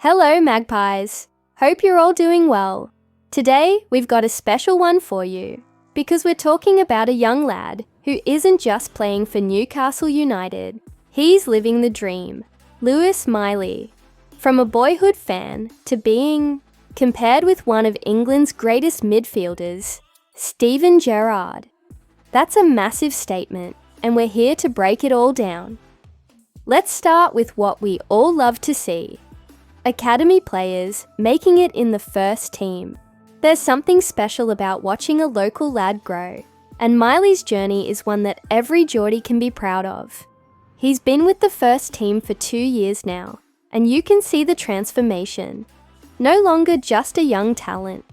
Hello, Magpies! Hope you're all doing well. Today, we've got a special one for you, because we're talking about a young lad who isn't just playing for Newcastle United. He's living the dream. Lewis Miley. From a boyhood fan to being compared with one of England's greatest midfielders, Gerrard. That's a massive statement, and we're here to break it all down. Let's start with what we all love to see. Academy players making it in the first team. There's something special about watching a local lad grow, and Miley's journey is one that every Geordie can be proud of. He's been with the first team for 2 years now, and you can see the transformation. No longer just a young talent.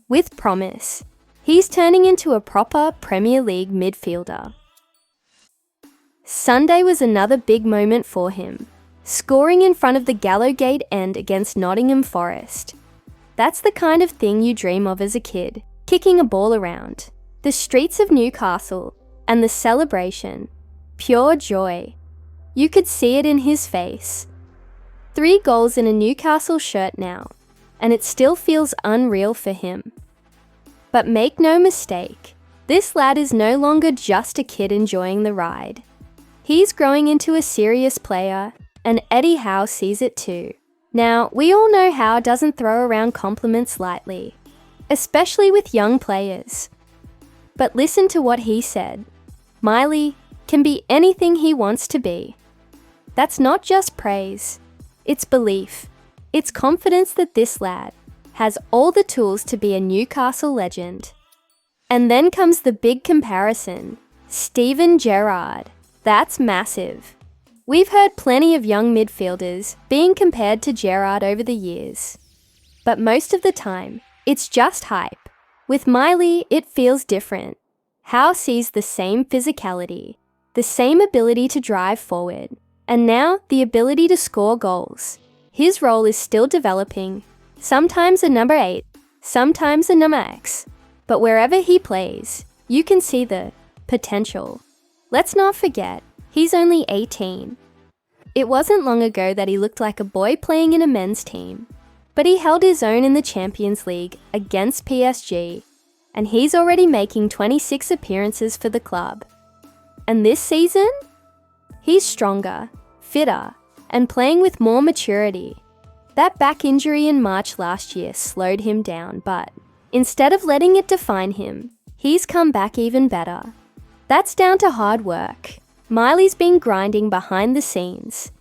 With promise, he's turning into a proper Premier League midfielder. Sunday was another big moment for him, scoring in front of the Gallowgate end against Nottingham Forest. That's the kind of thing you dream of as a kid, kicking a ball around. The streets of Newcastle, and the celebration. Pure joy. You could see it in his face. 3 goals in a Newcastle shirt now, and it still feels unreal for him. But make no mistake, this lad is no longer just a kid enjoying the ride. He's growing into a serious player, and Eddie Howe sees it too. Now, we all know Howe doesn't throw around compliments lightly, especially with young players. But listen to what he said. Miley can be anything he wants to be. That's not just praise, it's belief. It's confidence that this lad has all the tools to be a Newcastle legend. And then comes the big comparison. Gerrard. That's massive. We've heard plenty of young midfielders being compared to Gerrard over the years. But most of the time, it's just hype. With Miley, it feels different. Howe sees the same physicality, the same ability to drive forward, and now the ability to score goals. His role is still developing, sometimes a number 8, sometimes a number X. But wherever he plays, you can see the potential. Let's not forget, he's only 18. It wasn't long ago that he looked like a boy playing in a men's team, but he held his own in the Champions League against PSG, and he's already making 26 appearances for the club. And this season, he's stronger, fitter, and playing with more maturity. That back injury in March last year slowed him down, but instead of letting it define him, he's come back even better. That's down to hard work. Miley's been grinding behind the scenes,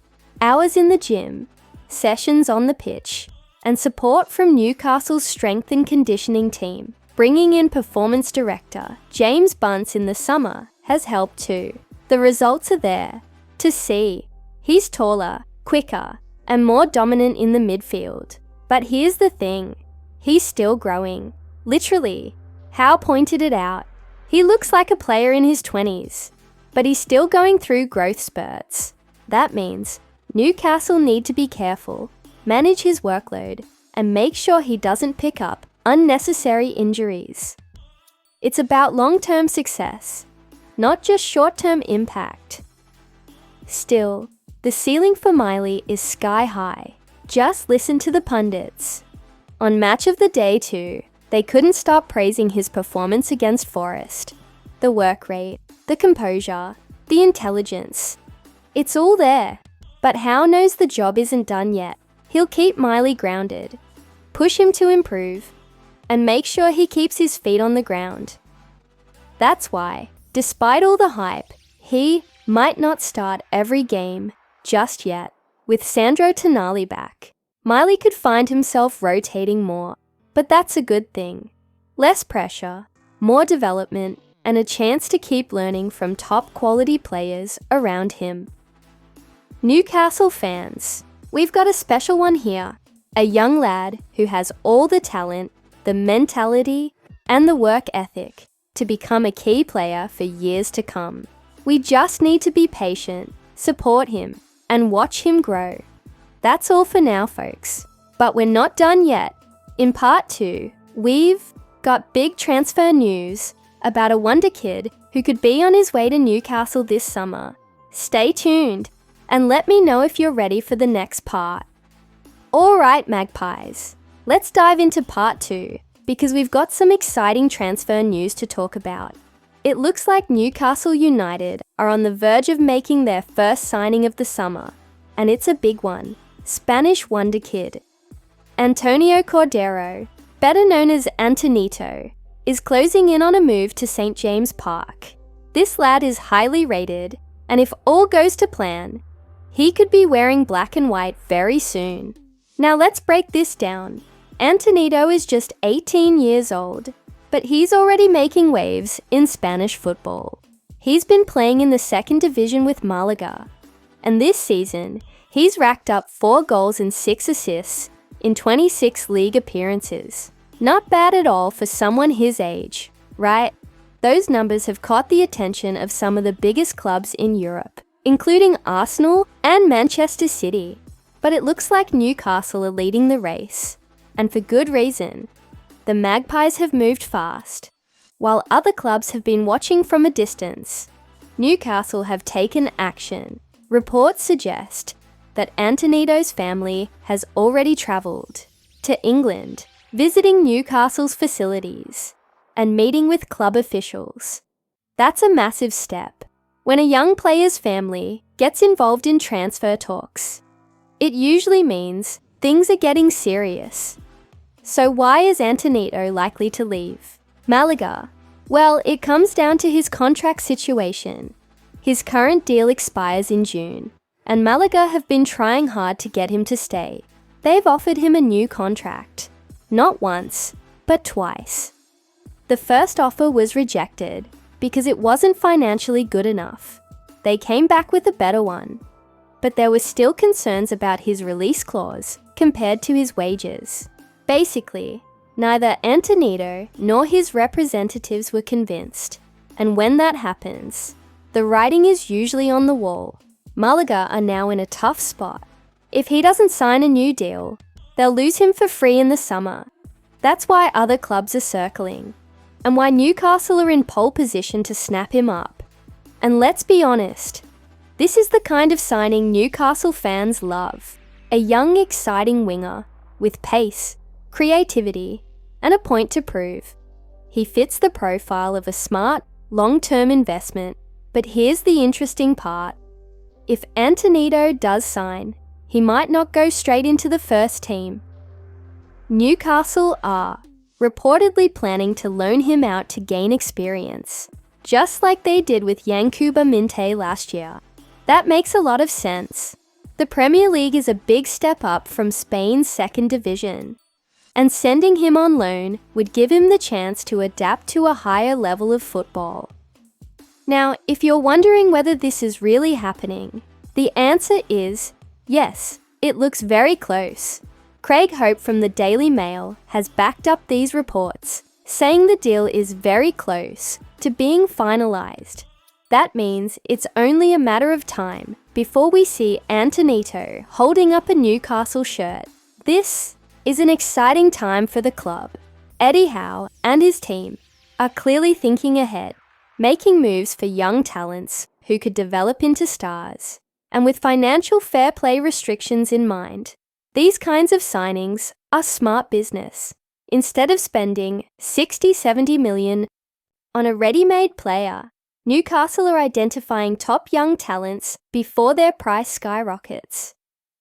hours in the gym, sessions on the pitch, and support from Newcastle's strength and conditioning team. Bringing in performance director James Bunce in the summer has helped too. The results are there to see. He's taller, quicker, and more dominant in the midfield. But here's the thing, he's still growing. Literally, Howe pointed it out. He looks like a player in his 20s, but he's still going through growth spurts. That means Newcastle need to be careful, manage his workload, and make sure he doesn't pick up unnecessary injuries. It's about long-term success, not just short-term impact. Still, the ceiling for Miley is sky high. Just listen to the pundits. On Match of the Day too, they couldn't stop praising his performance against Forest. The work rate, the composure, the intelligence. It's all there. But Howe knows the job isn't done yet. He'll keep Miley grounded, push him to improve, and make sure he keeps his feet on the ground. That's why, despite all the hype, he might not start every game just yet. With Sandro Tonali back, Miley could find himself rotating more. But that's a good thing. Less pressure, more development, and a chance to keep learning from top quality players around him. Newcastle fans, we've got a special one here. A young lad who has all the talent, the mentality, and the work ethic to become a key player for years to come. We just need to be patient, support him, and watch him grow. That's all for now, folks. But we're not done yet. In part 2, we've got big transfer news about a Wonderkid who could be on his way to Newcastle this summer. Stay tuned and let me know if you're ready for the next part. Alright, Magpies, let's dive into part 2 because we've got some exciting transfer news to talk about. It looks like Newcastle United are on the verge of making their first signing of the summer, and it's a big one. Spanish Wonderkid. Antonio Cordero, better known as Antonito, is closing in on a move to St. James Park. This lad is highly rated, and if all goes to plan, he could be wearing black and white very soon. Now let's break this down. Antonito is just 18 years old, but he's already making waves in Spanish football. He's been playing in the second division with Malaga, and this season, he's racked up 4 goals and 6 assists in 26 league appearances. Not bad at all for someone his age, right? Those numbers have caught the attention of some of the biggest clubs in Europe, including Arsenal and Manchester City. But it looks like Newcastle are leading the race, and for good reason. The Magpies have moved fast. While other clubs have been watching from a distance, Newcastle have taken action. Reports suggest that Antonito's family has already travelled to England, visiting Newcastle's facilities and meeting with club officials. That's a massive step. When a young player's family gets involved in transfer talks, it usually means things are getting serious. So why is Antonito likely to leave Malaga? Well, it comes down to his contract situation. His current deal expires in June, and Malaga have been trying hard to get him to stay. They've offered him a new contract, not once, but twice. The first offer was rejected because it wasn't financially good enough. They came back with a better one, but there were still concerns about his release clause compared to his wages. Basically, neither Antonito nor his representatives were convinced, and when that happens, the writing is usually on the wall. Malaga are now in a tough spot. If he doesn't sign a new deal, they'll lose him for free in the summer. That's why other clubs are circling, and why Newcastle are in pole position to snap him up. And let's be honest, this is the kind of signing Newcastle fans love. A young, exciting winger with pace, creativity, and a point to prove. He fits the profile of a smart, long-term investment. But here's the interesting part. If Antonito does sign, he might not go straight into the first team. Newcastle are reportedly planning to loan him out to gain experience, just like they did with Yankuba Minte last year. That makes a lot of sense. The Premier League is a big step up from Spain's second division, and sending him on loan would give him the chance to adapt to a higher level of football. Now, if you're wondering whether this is really happening, the answer is yes, it looks very close. Craig Hope from the Daily Mail has backed up these reports, saying the deal is very close to being finalised. That means it's only a matter of time before we see Antonito holding up a Newcastle shirt. This is an exciting time for the club. Eddie Howe and his team are clearly thinking ahead, making moves for young talents who could develop into stars. And with financial fair play restrictions in mind, these kinds of signings are smart business. Instead of spending 60-70 million on a ready-made player, Newcastle are identifying top young talents before their price skyrockets.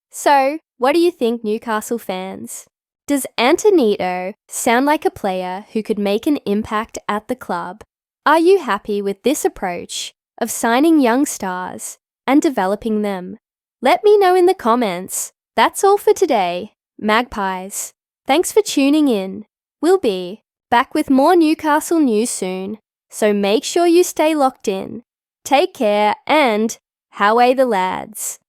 So, what do you think, Newcastle fans? Does Antonito sound like a player who could make an impact at the club? Are you happy with this approach of signing young stars and developing them? Let me know in the comments. That's all for today, Magpies. Thanks for tuning in. We'll be back with more Newcastle news soon, so make sure you stay locked in. Take care and howay the lads.